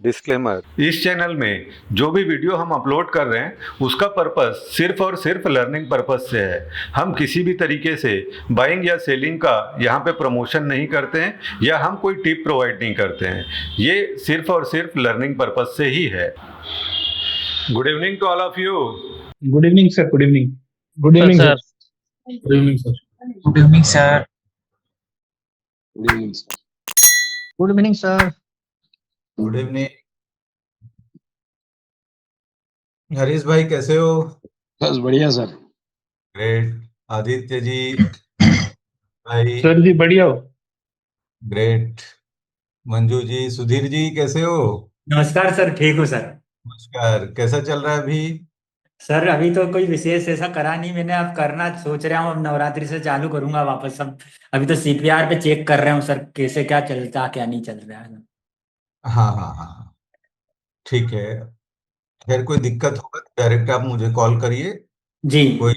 Disclaimer. इस channel में जो भी वीडियो हम अपलोड कर रहे हैं उसका पर्पस सिर्फ और सिर्फ लर्निंग पर्पस से है। हम किसी भी तरीके से बाइंग या सेलिंग का यहाँ पे प्रमोशन नहीं करते हैं या हम कोई टिप प्रोवाइड नहीं करते हैं। ये सिर्फ और सिर्फ लर्निंग पर्पस से ही है। Good evening to all of you. Good evening sir. Good evening. Good sir evening sir sir. Good evening sir. Good evening sir. Good evening sir. Good evening sir. Good evening. Harish भाई कैसे हो? बस बढ़िया sir. Great. Aditya ji भाई sir जी बढ़िया हो। Great. Manju ji, Sudhir ji कैसे हो? नमस्कार सर, ठीक हूँ सर। नमस्कार। कैसा चल रहा है अभी? सर अभी तो कोई विशेष ऐसा करा नहीं मैंने, अब करना सोच रहा हूँ, अब नवरात्रि से चालू करूंगा वापस सब। अभी तो सीपीआर पे चेक कर रहे हूँ सर, कैसे क्या चलता क्या नहीं चल रहा है। हाँ हाँ हाँ, ठीक है। खैर कोई दिक्कत होगा तो डायरेक्ट आप मुझे कॉल करिए। जी। कोई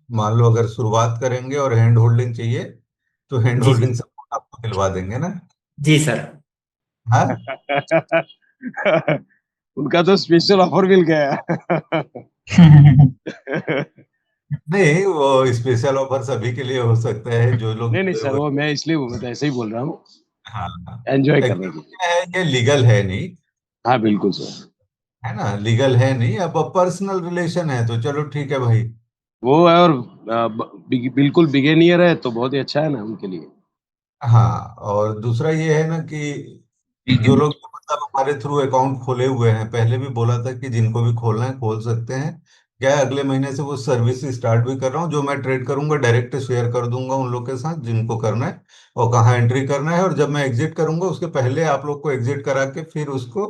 मान लो अगर शुरुआत करेंगे और हैंड होल्डिंग चाहिए तो हैंड जी जी। होल्डिंग सब आपको दिलवा देंगे ना। जी सर। हाँ उनका तो स्पेशल ऑफर मिल गया। नहीं, वो स्पेशल ऑफर सभी के लिए हो सकता है जो लोग नहीं सर, वो मैं इसलिए मैं तो ऐसे ही बोल रहा हूँ, हाँ हाँ। एंजॉय करने एक्चुअली के लिए। क्या है, ये लीगल है नहीं, हाँ बिल्कुल सर। है ना, लीगल है नहीं। अब पर्सनल रिलेशन है तो चलो ठीक है भाई। वो है, और बिल्कुल बिगेनियर है तो बहुत ही अच्छा है ना उनके लिए। हाँ, और दूसरा ये है ना कि जो लोग मतलब हमारे थ्रू अकाउंट खोले हुए हैं, पहले भी बोला था कि जिनको भी खोलना है खोल सकते हैं। क्या है, अगले महीने से वो सर्विस स्टार्ट भी कर रहा हूँ। जो मैं ट्रेड करूंगा डायरेक्ट शेयर कर दूंगा उन लोग के साथ जिनको करना है और कहाँ एंट्री करना है। और जब मैं एग्जिट करूंगा उसके पहले आप लोग को एग्जिट करा के फिर उसको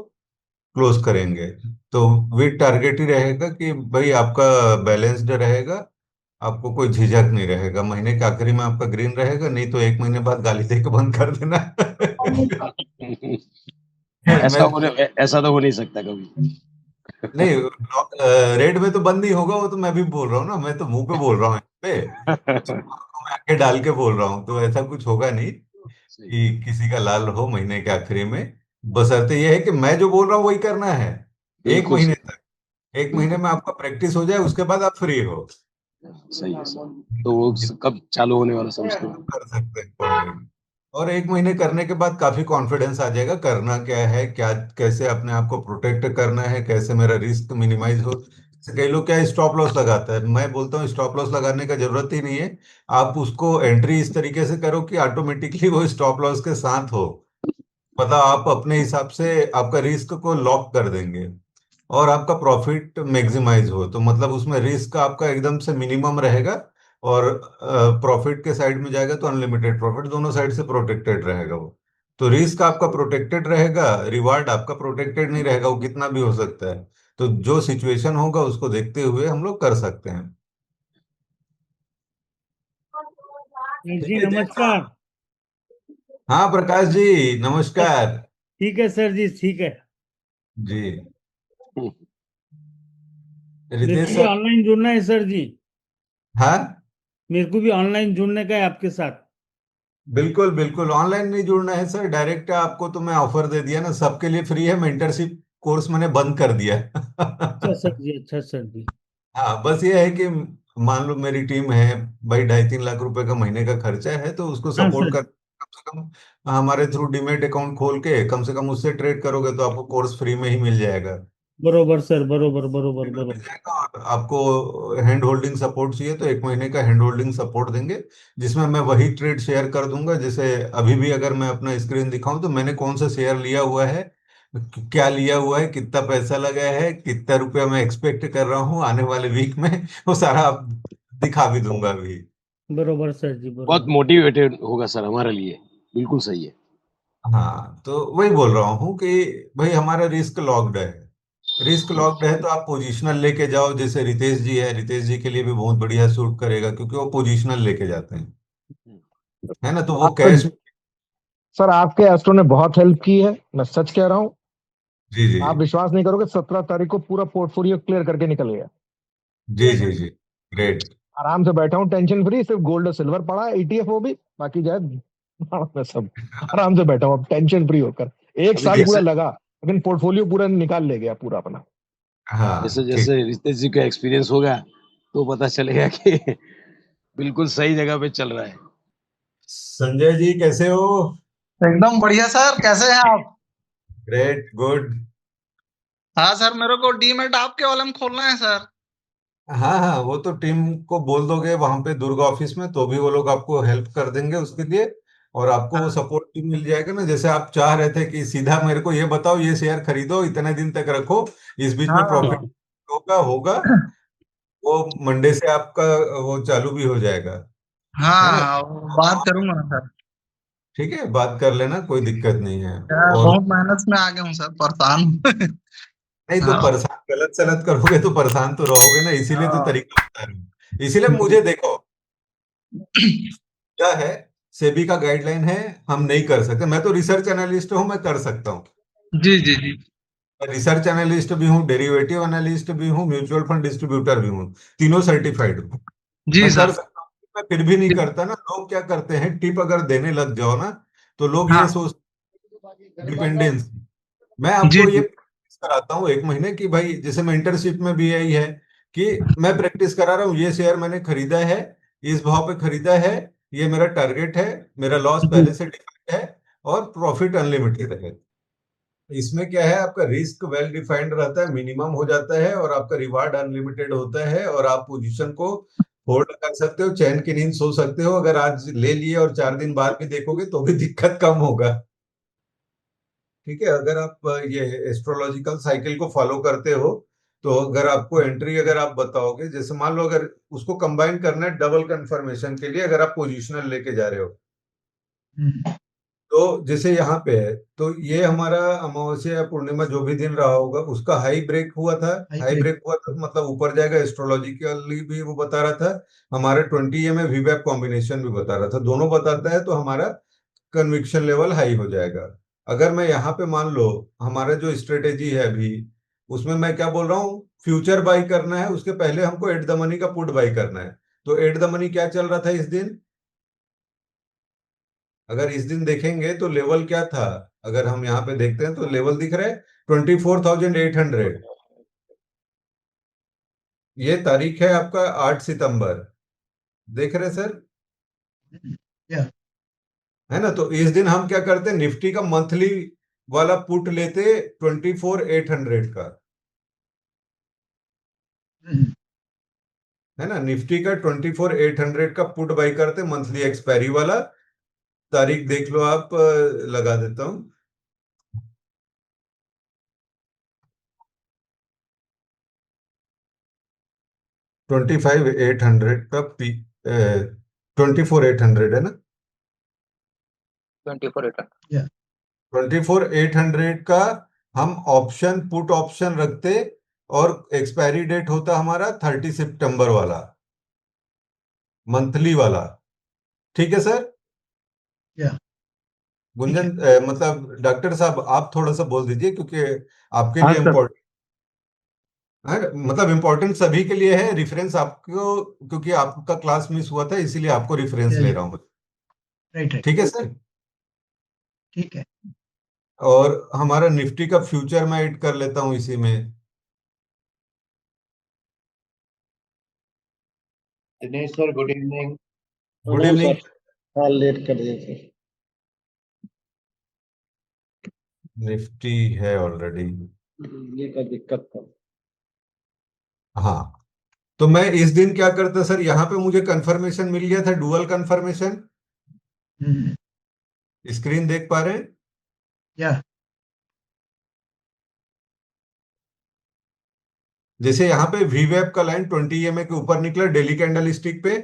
क्लोज करेंगे। तो विद टारगेट ही रहेगा कि भाई आपका बैलेंस्ड रहेगा, आपको कोई झिझक नहीं रहेगा। महीने के आखिरी में आपका ग्रीन रहेगा, नहीं तो एक महीने बाद गाली दे के बंद कर देना। मैं ऐसा तो हो नहीं सकता कभी। नहीं, रेड में तो बंद नहीं होगा, वो तो मैं भी बोल रहा हूँ ना, मैं तो मुंह पे बोल रहा हूँ यहाँ पे, मैं आके डाल के बोल रहा हूँ। तो ऐसा कुछ होगा नहीं सही। कि किसी का लाल हो महीने के आखिरी में। बशर्ते ये है कि मैं जो बोल रहा हूँ वही करना है। एक बिल्कुल महीने सही। तक, एक महीने में आपका प्रैक्टिस हो जाए उसके बाद आप फ्री हो। सही है सर। तो वो कब चालू होने वाला समझते हो? कर सकते हैं कोई नहीं। और एक महीने करने के बाद काफी कॉन्फिडेंस आ जाएगा, करना क्या है, क्या कैसे अपने आप को प्रोटेक्ट करना है, कैसे मेरा रिस्क मिनिमाइज हो। जैसे कई लोग क्या स्टॉप लॉस लगाता है, मैं बोलता हूँ स्टॉप लॉस लगाने का जरूरत ही नहीं है। आप उसको एंट्री इस तरीके से करो कि ऑटोमेटिकली वो स्टॉप लॉस के साथ हो। मतलब आप अपने हिसाब से आपका रिस्क को लॉक कर देंगे और आपका प्रॉफिट मैक्सिमाइज हो। तो मतलब उसमें रिस्क आपका एकदम से मिनिमम रहेगा और प्रॉफिट के साइड में जाएगा तो अनलिमिटेड प्रॉफिट, दोनों साइड से प्रोटेक्टेड रहेगा वो। तो रिस्क आपका प्रोटेक्टेड रहेगा, रिवार्ड आपका प्रोटेक्टेड नहीं रहेगा, वो कितना भी हो सकता है। तो जो सिचुएशन होगा उसको देखते हुए हम लोग कर सकते हैं। ठीक जी है जैसा। नमस्कार। हाँ प्रकाश जी नमस्कार। ठीक है सर जी, ठीक है। जी हम्म। मेरे रितेश को भी सर। ऑनलाइन जुड़ना है सर जी। हाँ मेरे को भी ऑनलाइन जुड़ने का है आपके साथ। बिल्कुल बिल्कुल, ऑनलाइन नहीं जुड़ना है सर, डायरेक्ट आपको तो मैं ऑफर दे दिया ना, सबके लिए फ्री है। मेंटरशिप कोर्स मैंने बंद कर दिया अच्छा है। सर जी, अच्छा सर जी। हाँ बस ये है कि मान लो मेरी टीम है भाई, 2.5-3 लाख रुपए का महीने का खर्चा है तो उसको हाँ सपोर्ट सर कर जी। कम से कम हमारे थ्रू डीमेट अकाउंट खोल के कम से कम उससे ट्रेड करोगे तो आपको कोर्स फ्री में ही मिल जाएगा। बरोबर सर, बरोबर बरोबर मिल बरोबर। जाएगा और आपको हैंड होल्डिंग सपोर्ट चाहिए तो एक महीने का हैंड होल्डिंग सपोर्ट देंगे, जिसमें मैं वही ट्रेड शेयर कर दूंगा। जैसे अभी भी अगर मैं अपना स्क्रीन दिखाऊं तो मैंने कौन सा शेयर लिया हुआ है, क्या लिया हुआ है, कितना पैसा लगा है, कितना रुपया मैं एक्सपेक्ट कर रहा हूँ आने वाले वीक में, वो सारा आप दिखा भी दूंगा अभी। बरोबर सर जी, बहुत बरोबर। मोटिवेटेड होगा सर हमारे लिए। बिल्कुल सही है। हाँ तो वही बोल रहा हूँ कि भाई हमारा रिस्क लॉक्ड है। रिस्क लॉक्ड है तो आप पोजीशनल लेके जाओ, जैसे रितेश जी है, रितेश जी के लिए भी बहुत बढ़िया सूट करेगा क्योंकि वो पोजीशनल लेके जाते हैं, है ना, तो वो आपका कैश। सर आपके एस्ट्रो ने बहुत हेल्प की है, मैं सच कह रहा हूँ। जी जी आप विश्वास नहीं करोगे, 17 तारीख को पूरा पोर्टफोलियो क्लियर करके निकल गया। जी जी जी। ग्रेट। आराम से बैठा हूँ, टेंशन फ्री। सिर्फ गोल्ड और सिल्वर पड़ा है, ईटीएफ वो भी, बाकी जाए में सब। आराम से बैठा हूँ अब टेंशन फ्री होकर। एक अभी साल पूरा जैसे लगा, लेकिन पोर्टफोलियो पूरा निकाल ले गया पूरा अपना। हाँ जैसे ठीक। जैसे रितेश जी का एक्सपीरियंस होगा तो पता चलेगा कि बिल्कुल सही जगह पे चल रहा है। संजय जी कैसे हो? एकदम बढ़िया सर, कैसे हैं आप? Great, good. हाँ सर, मेरे को डीमैट आपके वाले में खोलना है सर। हाँ हाँ, वो तो टीम को बोल दोगे वहां पे दुर्ग ऑफिस में, तो भी वो लोग आपको हेल्प कर देंगे उसके लिए। और आपको वो हाँ सपोर्ट भी मिल जाएगा ना, जैसे आप चाह रहे थे कि सीधा मेरे को ये बताओ, ये शेयर खरीदो, इतने दिन तक रखो, इस बीच में प्रॉफिट हाँ होगा होगा। वो मंडे से आपका वो चालू भी हो जाएगा, है ना? हाँ, वो बात करूंगा ना सर। ठीक है, बात कर लेना, कोई दिक्कत नहीं है। यार, और बहुत मेहनत में आ गया हूँ सर, परेशान हूँ। नहीं तो हाँ परेशान, गलत सलत करोगे तो परेशान तो रहोगे ना, इसीलिए तो हाँ। तरीका बता रहा हूँ। इसीलिए मुझे देखो क्या है, सेबी का गाइडलाइन है, हम नहीं कर सकते। मैं तो रिसर्च एनालिस्ट हूँ, मैं कर सकता हूँ। जी जी जी। रिसर्च एनालिस्ट भी हूँ, डेरिवेटिव एनालिस्ट भी हूँ, म्यूचुअल फंड डिस्ट्रीब्यूटर भी हूँ, तीनों सर्टिफाइड हूँ। जी मैं कर सर। सकता हूँ, मैं फिर भी नहीं जी, करता ना। लोग क्या करते हैं, टिप अगर देने लग जाओ ना, तो लोग ये हाँ सोच, डिपेंडेंस। मैं जी आपको ये जी प्रैक्टिस कराता हूँ एक महीने की, भाई जैसे मेंटरशिप में भी यही है कि मैं प्रैक्टिस करा रहा हूँ, ये शेयर मैंने खरीदा है, इस भाव पे खरीदा है, ये मेरा टारगेट है, मेरा लॉस जी। पहले से डिफाइंड है, और प्रॉफिट अनलिमिटेड है। इसमें क्या है, आपका रिस्क वेल डिफाइंड रहता है, मिनिमम हो जाता है, और आपका रिवार्ड अनलिमिटेड होता है, और आप पोजीशन को होल्ड कर सकते हो, चैन की नींद सो सकते हो। अगर आज ले लिए और 4 दिन बाद भी देखोगे तो भी दिक्कत कम होगा। ठीक है, अगर आप ये एस्ट्रोलॉजिकल साइकिल को फॉलो करते हो, तो अगर आपको एंट्री, अगर आप बताओगे, जैसे मान लो अगर उसको कंबाइन करना है डबल कंफर्मेशन के लिए, अगर आप पोजिशनल लेके जा रहे हो, हम्म, तो जैसे यहाँ पे है, तो ये हमारा अमावस्या या पूर्णिमा जो भी दिन रहा होगा, उसका हाई ब्रेक हुआ था। High high break. ब्रेक हुआ था मतलब ऊपर जाएगा, एस्ट्रोलॉजिकली भी वो बता रहा था, हमारा 20 में वीवैप कॉम्बिनेशन भी बता रहा था, दोनों बताता है, तो हमारा कन्विक्शन लेवल हाई हो जाएगा। अगर मैं यहाँ पे मान लो, हमारा जो स्ट्रेटेजी है अभी, उसमें मैं क्या बोल रहा हूँ, फ्यूचर बाई करना है, उसके पहले हमको एट द मनी का पुट बाई करना है। तो एट द मनी क्या चल रहा था इस दिन? अगर इस दिन देखेंगे तो लेवल क्या था, अगर हम यहाँ पे देखते हैं तो लेवल दिख रहा है 24,800। ये तारीख है आपका 8 सितंबर, देख रहे सर? या है ना? तो इस दिन हम क्या करते, निफ्टी का मंथली वाला पुट लेते 24,800 का, हम्म, है ना? निफ्टी का 24,800 का पुट बाई करते मंथली एक्सपायरी वाला। तारीख देख लो आप, लगा देता हूं। 25,800 का पी, 24,800 है ना? 24 या 24,800 का हम ऑप्शन, पुट ऑप्शन रखते, और एक्सपायरी डेट होता हमारा 30 सितंबर वाला, मंथली वाला। ठीक है सर? या ठीक गुंजन, है। मतलब डॉक्टर साहब आप थोड़ा सा बोल दीजिए, क्योंकि आपके हाँ लिए सर। इम्पोर्टेंट है, मतलब इम्पोर्टेंट सभी के लिए है, रेफरेंस आपको, क्योंकि आपका क्लास मिस हुआ था, इसीलिए आपको रेफरेंस या ले रहा हूँ मैं। Right right. ठीक है सर? ठीक है। और हमारा निफ्टी का फ्यूचर मैं ऐड कर लेता हूँ इसी में। Dinesh sir, good evening. Good evening. हाँ, लेट कर दिए सर। निफ्टी है ऑलरेडी। ये का दिक्कत था। हाँ, तो मैं इस दिन क्या करता सर, यहाँ पे मुझे कंफर्मेशन मिल गया था, डुअल कंफर्मेशन। हम्म, स्क्रीन देख पा रहे हैं? या जैसे यहाँ पे वीवेब का लाइन 20 EMA के ऊपर निकला डेली कैंडल स्टिक पे,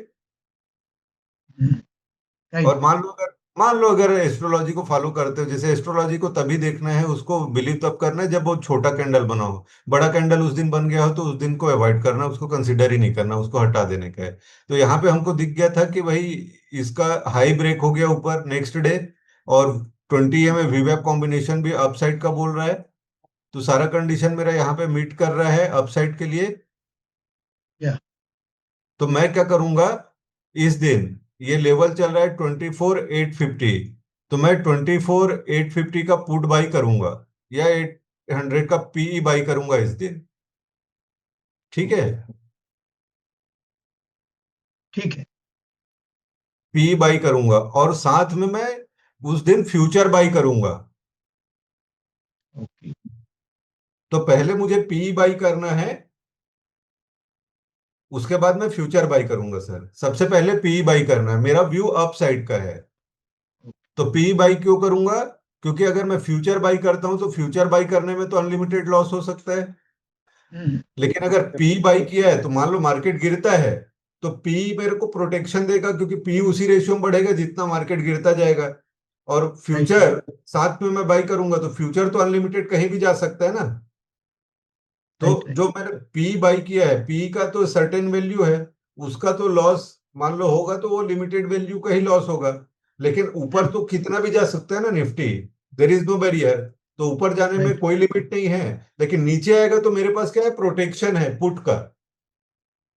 और राइट। मान लो अगर एस्ट्रोलॉजी को फॉलो करते हो, जैसे एस्ट्रोलॉजी को तभी देखना है, उसको बिलीव तब करना है जब वो छोटा कैंडल बना हो। बड़ा कैंडल उस दिन बन गया हो तो उस दिन को अवॉइड करना, उसको कंसिडर ही नहीं करना, उसको हटा देने का है। तो यहाँ पे हमको दिख गया था कि भाई इसका हाई ब्रेक हो गया ऊपर नेक्स्ट डे, और 20 में वीवेब कॉम्बिनेशन भी अपसाइड का बोल रहा है, तो सारा कंडीशन मेरा यहाँ पे मीट कर रहा है अपसाइड के लिए। या तो मैं क्या करूंगा, इस दिन ये लेवल चल रहा है 24,850, तो मैं 24,850 का पुट बाई करूंगा या 800 का पीई बाई करूंगा इस दिन। ठीक है, ठीक है। पीई बाई करूंगा और साथ में मैं उस दिन फ्यूचर बाई करूंगा। ओके। तो पहले मुझे पीई बाई करना है, उसके बाद मैं फ्यूचर बाई करूंगा सर। सबसे पहले पीई बाई करना है, मेरा व्यू अप साइड का है। तो पीई बाई क्यों करूंगा? क्योंकि अगर मैं फ्यूचर बाई करता हूं तो फ्यूचर बाई करने में तो अनलिमिटेड लॉस हो सकता है। लेकिन अगर पी बाई किया है तो मान लो मार्केट गिरता है तो पी मेरे को प्रोटेक्शन देगा, क्योंकि पी उसी रेशियो में बढ़ेगा जितना मार्केट गिरता जाएगा। और फ्यूचर साथ में मैं बाई करूंगा तो फ्यूचर तो अनलिमिटेड कहीं भी जा सकता है ना। तो जो मैंने पी बाई किया है, पी का तो सर्टेन वैल्यू है, उसका तो लॉस मान लो होगा तो वो लिमिटेड वैल्यू का ही लॉस होगा। लेकिन ऊपर तो कितना भी जा सकता है ना Nifty, there is no barrier. तो ऊपर जाने में कोई लिमिट नहीं है। लेकिन नीचे आएगा तो मेरे पास क्या है, प्रोटेक्शन है पुट का।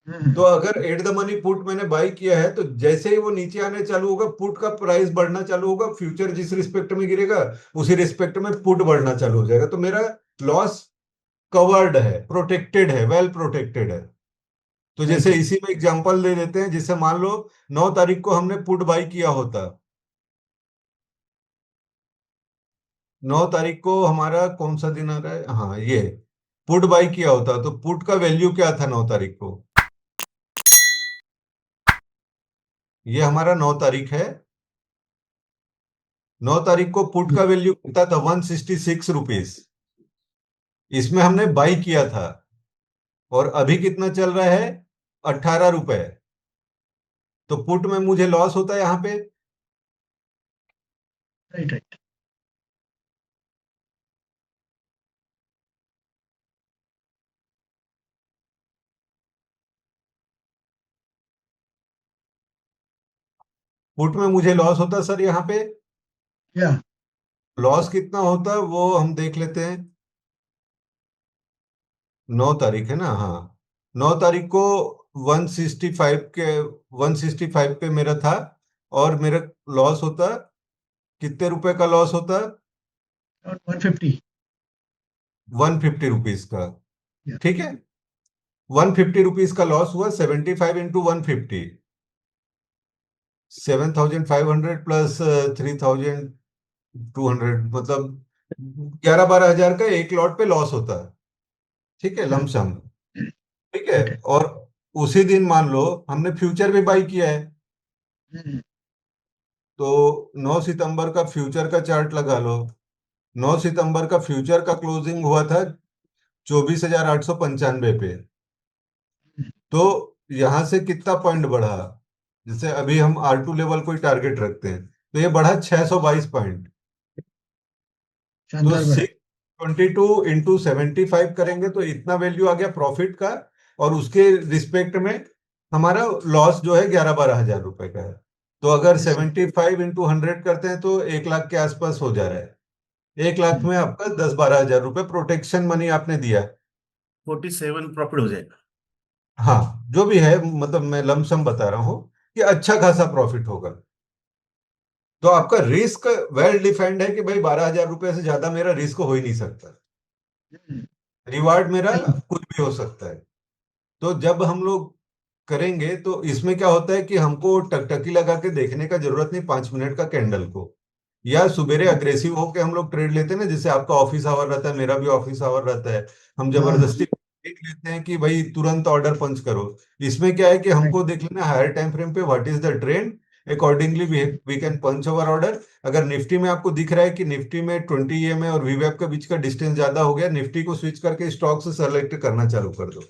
तो अगर एट द मनी पुट मैंने बाई किया है तो जैसे ही वो नीचे आने चालू होगा पुट का प्राइस बढ़ना चालू होगा, फ्यूचर जिस रिस्पेक्ट में गिरेगा उसी रिस्पेक्ट में पुट बढ़ना चालू हो जाएगा। तो मेरा लॉस कवर्ड है, प्रोटेक्टेड है, वेल प्रोटेक्टेड है। तो जैसे इसी में एग्जांपल ले लेते हैं, जिससे मान लो 9 तारीख को हमने पुट बाई किया होता, 9 तारीख को हमारा कौन सा दिन आ रहा है, हाँ ये पुट बाई किया होता तो पुट का वैल्यू क्या था 9 तारीख को? ये हमारा 9 तारीख है। 9 तारीख को पुट का वैल्यू कितना था? 166 रुपीज। इसमें हमने बाई किया था और अभी कितना चल रहा है? 18 रुपए। तो पुट में मुझे लॉस होता है यहाँ पे। Right right. पुट में मुझे लॉस होता सर यहाँ पे। या लॉस कितना होता है वो हम देख लेते हैं। 9 तारीख है ना, हाँ 9 तारीख को 165 के 165 पे मेरा था और मेरा लॉस होता, कितने रुपए का लॉस होता? 150। 150 रुपीज का। Yeah. ठीक है, 150 रुपीज का लॉस हुआ। 75 इंटू 150, 7,500 प्लस 3,200, मतलब 11-12 हजार का एक लॉट पे लॉस होता है। ठीक है, लमसम। ठीक है, और उसी दिन मान लो हमने फ्यूचर भी बाई किया है तो 9 सितंबर का फ्यूचर का चार्ट लगा लो। 9 सितंबर का फ्यूचर का क्लोजिंग हुआ था 24,895 पे। तो यहां से कितना पॉइंट बढ़ा? जैसे अभी हम R2 लेवल कोई टारगेट रखते हैं तो ये बढ़ा 622 पॉइंट। तो 622 इंटू 75 करेंगे तो इतना वैल्यू आ गया प्रॉफिट का, और उसके रिस्पेक्ट में हमारा लॉस जो है 11-12 हजार रुपए का है। तो अगर 75 इंटू 100 करते हैं तो 1 लाख के आसपास हो जा रहा है। 1 लाख में आपका 10-12 हजार रुपए प्रोटेक्शन मनी आपने दिया। 47 प्रॉफिट हो जाएगा। हाँ जो भी है, मतलब मैं लमसम बता रहा हूं कि अच्छा खासा प्रॉफिट होगा। तो आपका रिस्क वेल डिफाइंड है कि भाई 12 हजार रुपए से ज्यादा मेरा रिस्क हो ही नहीं सकता। रिवार्ड मेरा कुछ भी हो सकता है। तो जब हम लोग करेंगे तो इसमें क्या होता है कि हमको टकटकी लगा के देखने का जरूरत नहीं 5 मिनट का कैंडल को, या सुबेरे अग्रेसिव होके हम लोग ट्रेड लेते हैं ना, जैसे आपका ऑफिस आवर रहता है, मेरा भी ऑफिस आवर रहता है, हम जबरदस्ती देख लेते हैं कि भाई तुरंत ऑर्डर पंच करो। इसमें क्या है कि हमको देख लेना हायर टाइम फ्रेम पे what is the trend, accordingly we can punch our order. अगर निफ्टी में आपको दिख रहा है कि निफ्टी में 20 EMA और वीवैप के बीच का डिस्टेंस ज्यादा हो गया, निफ्टी को स्विच करके स्टॉक से सेलेक्ट करना चालू कर दो,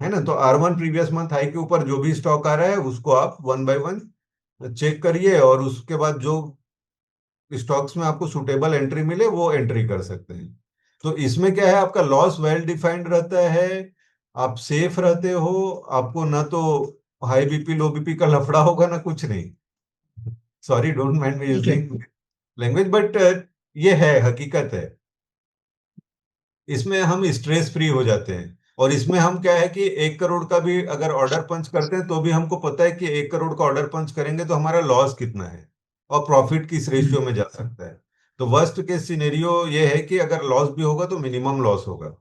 है ना। तो R1 प्रीवियस मंथ हाई के ऊपर जो भी स्टॉक आ रहा है उसको आप 1 बाय 1 चेक करिए, और उसके बाद जो स्टॉक्स में आपको सुटेबल एंट्री मिले वो एंट्री कर सकते हैं। तो इसमें क्या है, आपका लॉस वेल डिफाइंड रहता है, आप सेफ रहते हो, आपको ना तो हाई बीपी लो बीपी का लफड़ा होगा ना कुछ नहीं। Sorry, don't mind me using language, but ये है, हकीकत है। इसमें हम स्ट्रेस फ्री हो जाते हैं। और इसमें हम क्या है कि 1 करोड़ का भी अगर ऑर्डर पंच करते हैं तो भी हमको पता है कि 1 करोड़ का ऑर्डर पंच करेंगे तो हमारा लॉस कितना है, और प्रॉफिट किस रेशियो में जा सकता है। तो वर्स्ट केस सिनेरियो ये है कि अगर लॉस भी होगा तो मिनिमम लॉस होगा।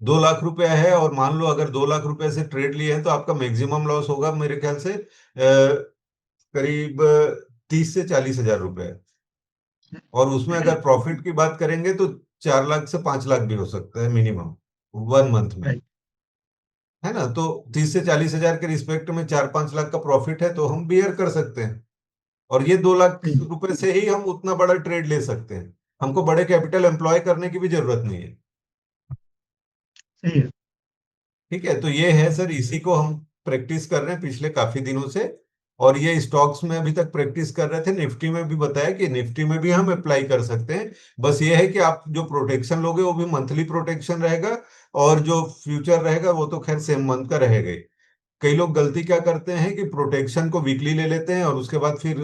2 लाख रुपया है और मान लो अगर 2 लाख रुपए से ट्रेड लिए हैं तो आपका मैक्सिमम लॉस होगा मेरे ख्याल से करीब 30 से 40 हजार रुपए। और उसमें अगर प्रॉफिट की बात करेंगे तो 4 लाख से 5 लाख भी हो सकता है मिनिमम 1 मंथ में, है ना। तो 30 से 40 हजार के रिस्पेक्ट में 4-5 लाख का प्रॉफिट है तो हम बियर कर सकते हैं। और ये 2 लाख रुपए से ही हम उतना बड़ा ट्रेड ले सकते हैं, हमको बड़े कैपिटल एम्प्लॉय करने की भी जरूरत नहीं है। ठीक है, तो ये है सर, इसी को हम प्रैक्टिस कर रहे हैं पिछले काफी दिनों से। और ये स्टॉक्स में अभी तक प्रैक्टिस कर रहे थे, निफ्टी में भी बताया कि निफ्टी में भी हम अप्लाई कर सकते हैं। बस ये है कि आप जो प्रोटेक्शन लोगे वो भी मंथली प्रोटेक्शन रहेगा, और जो फ्यूचर रहेगा वो तो खैर सेम मंथ का रहेगा ही। कई लोग गलती क्या करते हैं कि प्रोटेक्शन को वीकली ले लेते हैं और उसके बाद फिर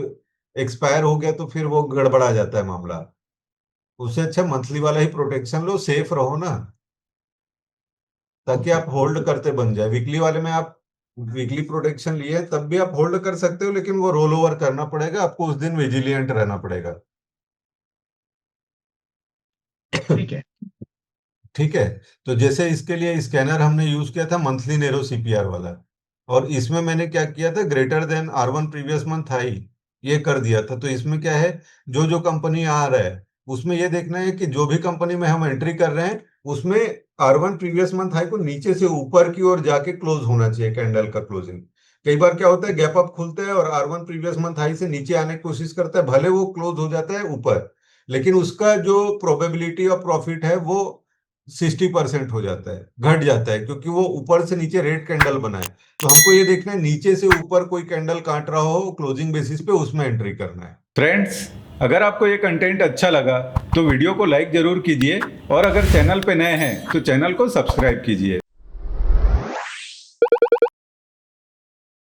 एक्सपायर हो गया तो फिर वो गड़बड़ा जाता है मामला। उससे अच्छा मंथली वाला ही प्रोटेक्शन लो, सेफ रहो ना, ताकि आप होल्ड करते बन जाए। वीकली वाले में आप वीकली प्रोटेक्शन लिए तब भी आप होल्ड कर सकते हो, लेकिन वो रोल ओवर करना पड़ेगा आपको, उस दिन विजिलियंट रहना पड़ेगा। ठीक है। ठीक है, तो जैसे इसके लिए स्कैनर हमने यूज किया था मंथली नेरो सीपीआर वाला, और इसमें मैंने क्या किया था, greater than R1 previous month high ये कर दिया था। तो इसमें क्या है, जो जो कंपनी आ रहा है उसमें ये देखना है कि जो भी कंपनी में हम एंट्री कर रहे हैं उसमें R1 प्रीवियस मंथ हाई को नीचे से ऊपर की ओर जाके क्लोज होना चाहिए कैंडल का क्लोजिंग। कई बार क्या होता है, गैप अप खुलता है और R1 प्रीवियस मंथ हाई से नीचे आने की कोशिश करता है, भले वो क्लोज हो जाता है ऊपर, लेकिन उसका जो प्रोबेबिलिटी ऑफ प्रॉफिट है वो 60% हो जाता है, घट जाता है, क्योंकि वो ऊपर से नीचे रेड कैंडल बना है। तो हमको ये देखना है नीचे से ऊपर कोई कैंडल काट रहा हो क्लोजिंग बेसिस पे, उसमें एंट्री करना है। फ्रेंड्स, अगर आपको ये कंटेंट अच्छा लगा तो वीडियो को लाइक जरूर कीजिए, और अगर चैनल पे नए हैं तो चैनल को सब्सक्राइब कीजिए।